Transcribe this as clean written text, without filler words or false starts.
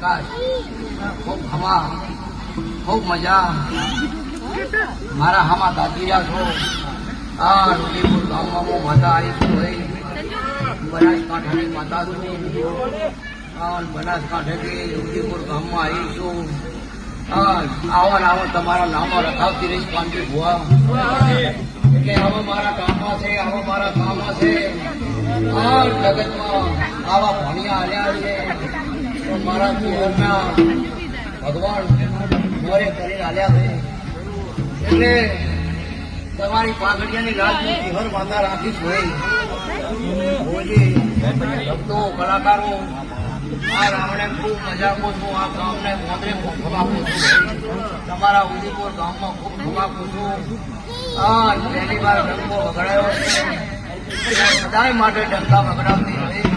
પ્રકાશ ખૂબ હમા ખૂબ મજા મારા હામાં દાદીયા છો આ ઉદયપુર ગામમાં હું માતા આવી છું ભાઈ બનાસકાંઠાની માતા છું બનાસકાંઠાથી ઉદયપુર ગામમાં આવી છું આવા આવો તમારા નામો રખાવતી રહીશ પાંચી ભુવા એટલે આવા મારા ગામમાં છે આવા મારા ગામમાં છે આ જગતમાં આવા ભણિયા આવ્યા છે તો મારા જીવનના ભગવાન મોરે કરીને આવ્યા છે એટલે તમારી પાઘડિયાની રાજની હર માતા રાખીશ ભાઈ ભક્તો કલાકારો આ રાવણે ખૂબ મજાકું છું આ ગામને મોદરે ખૂબ ખવાકું છું તમારા ઉદયપુર ગામમાં ખૂબ ખવાકું છું પહેલી વાર ડંકો વગડાયો છે બધાય માટે ડંકા વગડાવતી